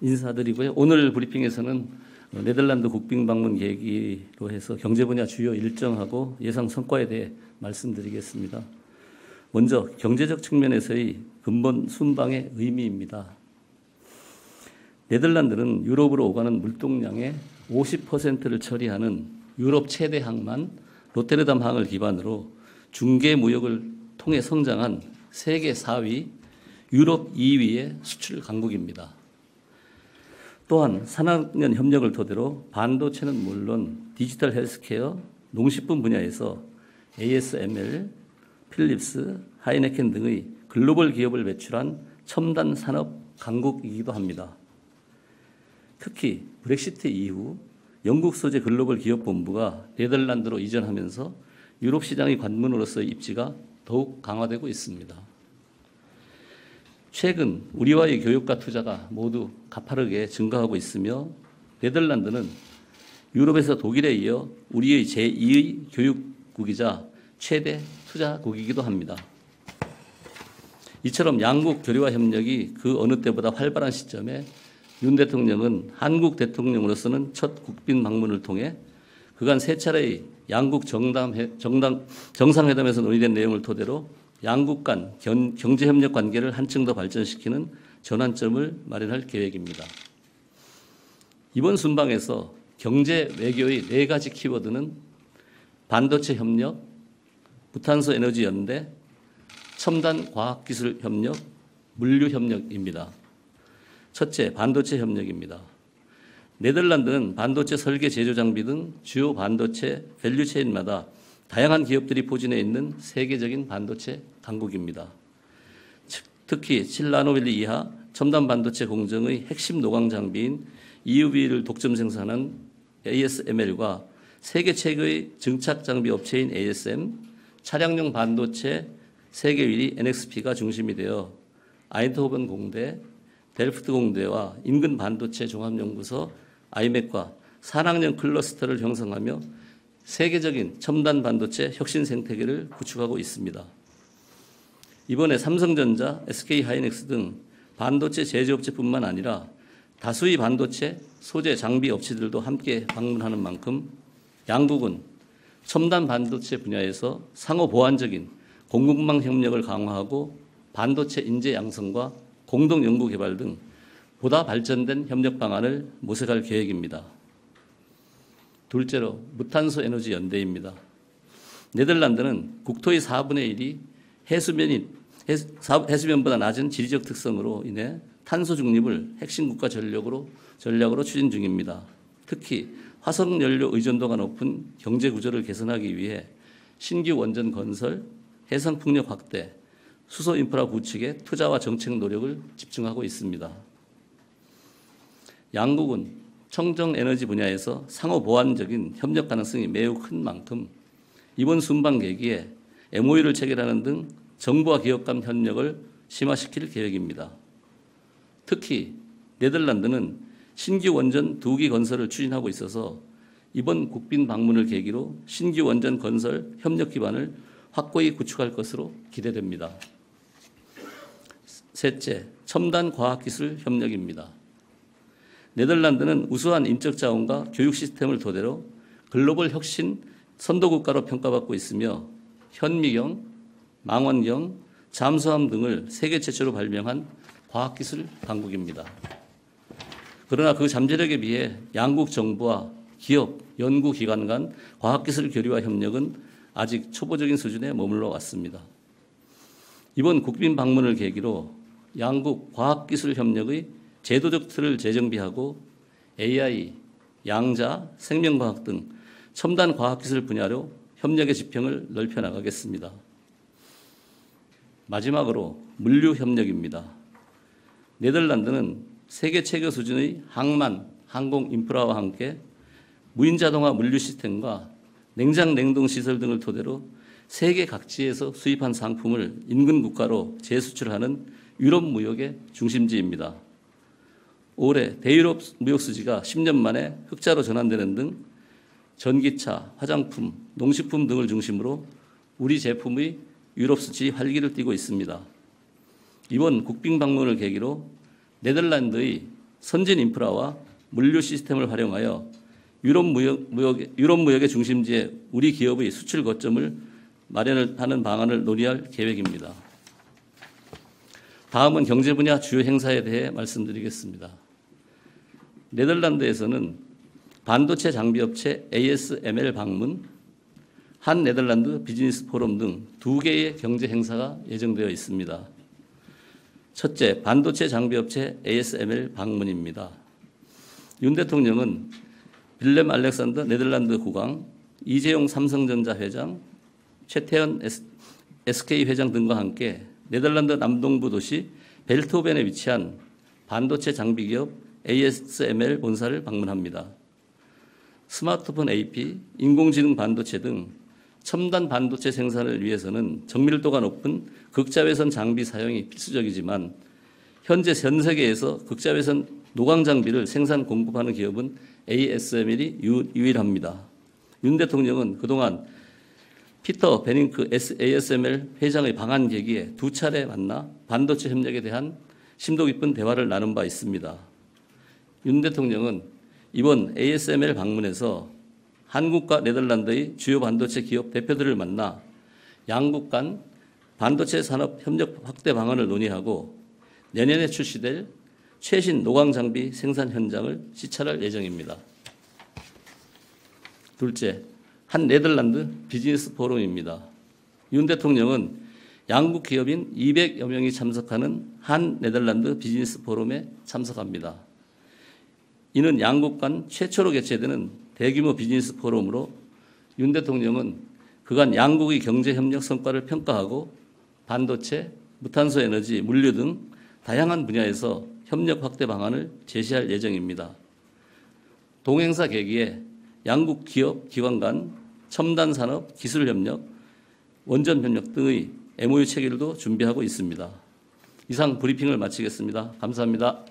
인사드리고요. 오늘 브리핑에서는 네덜란드 국빈 방문 계기로 해서 경제 분야 주요 일정하고 예상 성과에 대해 말씀드리겠습니다. 먼저 경제적 측면에서의 근본 순방의 의미입니다. 네덜란드는 유럽으로 오가는 물동량의 50%를 처리하는 유럽 최대 항만 로테르담 항을 기반으로 중개 무역을 통해 성장한 세계 4위, 유럽 2위의 수출 강국입니다. 또한 산학년 협력을 토대로 반도체는 물론 디지털 헬스케어, 농식품 분야에서 ASML, 필립스, 하이네켄 등의 글로벌 기업을 배출한 첨단 산업 강국이기도 합니다. 특히 브렉시트 이후 영국 소재 글로벌 기업 본부가 네덜란드로 이전하면서 유럽 시장의 관문으로서의 입지가 더욱 강화되고 있습니다. 최근 우리와의 교육과 투자가 모두 가파르게 증가하고 있으며 네덜란드는 유럽에서 독일에 이어 우리의 제2의 교육국이자 최대 투자국이기도 합니다. 이처럼 양국 교류와 협력이 그 어느 때보다 활발한 시점에 윤 대통령은 한국 대통령으로서는 첫 국빈 방문을 통해 그간 세 차례의 양국 정상회담에서 논의된 내용을 토대로 양국 간 경제협력 관계를 한층 더 발전시키는 전환점을 마련할 계획입니다. 이번 순방에서 경제 외교의 4가지 키워드는 반도체 협력, 무탄소 에너지 연대, 첨단 과학기술 협력, 물류 협력입니다. 첫째, 반도체 협력입니다. 네덜란드는 반도체 설계 제조 장비 등 주요 반도체 밸류체인마다 다양한 기업들이 포진해 있는 세계적인 반도체 강국입니다. 특히 7나노밀리 이하 첨단 반도체 공정의 핵심 노광 장비인 EUV를 독점 생산한 ASML과 세계 최고의 증착 장비 업체인 ASM, 차량용 반도체 세계 1위 NXP가 중심이 되어 아인트호벤 공대, 델프트 공대와 인근 반도체 종합연구소 아이맥과 산학연 클러스터를 형성하며 세계적인 첨단 반도체 혁신 생태계를 구축하고 있습니다. 이번에 삼성전자, SK하이닉스 등 반도체 제조업체뿐만 아니라 다수의 반도체 소재 장비 업체들도 함께 방문하는 만큼 양국은 첨단 반도체 분야에서 상호 보완적인 공급망 협력을 강화하고 반도체 인재 양성과 공동 연구 개발 등 보다 발전된 협력 방안을 모색할 계획입니다. 둘째로 무탄소 에너지 연대입니다. 네덜란드는 국토의 4분의 1이 해수면보다 낮은 지리적 특성으로 인해 탄소 중립을 핵심 국가 전략으로 추진 중입니다. 특히 화석 연료 의존도가 높은 경제 구조를 개선하기 위해 신규 원전 건설, 해상 풍력 확대, 수소 인프라 구축에 투자와 정책 노력을 집중하고 있습니다. 양국은 청정 에너지 분야에서 상호 보완적인 협력 가능성이 매우 큰 만큼 이번 순방 계기에 MOU를 체결하는 등 정부와 기업 간 협력을 심화시킬 계획입니다. 특히 네덜란드는 신규 원전 2기 건설을 추진하고 있어서 이번 국빈 방문을 계기로 신규 원전 건설 협력 기반을 확고히 구축할 것으로 기대됩니다. 셋째, 첨단 과학기술 협력입니다. 네덜란드는 우수한 인적 자원과 교육 시스템을 토대로 글로벌 혁신 선도국가로 평가받고 있으며 현미경, 망원경, 잠수함 등을 세계 최초로 발명한 과학기술 강국입니다. 그러나 그 잠재력에 비해 양국 정부와 기업, 연구기관 간 과학기술 교류와 협력은 아직 초보적인 수준에 머물러 왔습니다. 이번 국빈 방문을 계기로 양국 과학기술 협력의 제도적 틀을 재정비하고 AI, 양자, 생명과학 등 첨단 과학기술 분야로 협력의 지평을 넓혀 나가겠습니다. 마지막으로 물류 협력입니다. 네덜란드는 세계 최고 수준의 항만, 항공 인프라와 함께 무인자동화 물류 시스템과 냉장 냉동 시설 등을 토대로 세계 각지에서 수입한 상품을 인근 국가로 재수출하는 유럽 무역의 중심지입니다. 올해 대유럽 무역 수지가 10년 만에 흑자로 전환되는 등 전기차, 화장품, 농식품 등을 중심으로 우리 제품의 유럽 수지 활기를 띠고 있습니다. 이번 국빈 방문을 계기로 네덜란드의 선진 인프라와 물류 시스템을 활용하여 유럽 무역의 중심지에 우리 기업의 수출 거점을 마련하는 방안을 논의할 계획입니다. 다음은 경제 분야 주요 행사에 대해 말씀드리겠습니다. 네덜란드에서는 반도체 장비업체 ASML 방문, 한 네덜란드 비즈니스 포럼 등 2개의 경제 행사가 예정되어 있습니다. 첫째, 반도체 장비업체 ASML 방문입니다. 윤 대통령은 빌렘 알렉산더 네덜란드 국왕, 이재용 삼성전자 회장, 최태현 SK 회장 등과 함께 네덜란드 남동부 도시 벨트호벤에 위치한 반도체 장비 기업 ASML 본사를 방문합니다. 스마트폰 AP, 인공지능 반도체 등 첨단 반도체 생산을 위해서는 정밀도가 높은 극자외선 장비 사용이 필수적이지만 현재 전 세계에서 극자외선 노광 장비를 생산 공급하는 기업은 ASML이 유일합니다. 윤 대통령은 그동안 피터 베닝크 ASML 회장의 방한 계기에 2차례 만나 반도체 협력에 대한 심도 깊은 대화를 나눈 바 있습니다. 윤 대통령은 이번 ASML 방문에서 한국과 네덜란드의 주요 반도체 기업 대표들을 만나 양국 간 반도체 산업 협력 확대 방안을 논의하고 내년에 출시될 최신 노광 장비 생산 현장을 시찰할 예정입니다. 둘째, 한 네덜란드 비즈니스 포럼입니다. 윤 대통령은 양국 기업인 200여 명이 참석하는 한 네덜란드 비즈니스 포럼에 참석합니다. 이는 양국 간 최초로 개최되는 대규모 비즈니스 포럼으로 윤 대통령은 그간 양국의 경제 협력 성과를 평가하고 반도체, 무탄소 에너지, 물류 등 다양한 분야에서 협력 확대 방안을 제시할 예정입니다. 동행사 계기에 양국 기업, 기관 간 첨단 산업, 기술 협력, 원전 협력 등의 MOU 체결도 준비하고 있습니다. 이상 브리핑을 마치겠습니다. 감사합니다.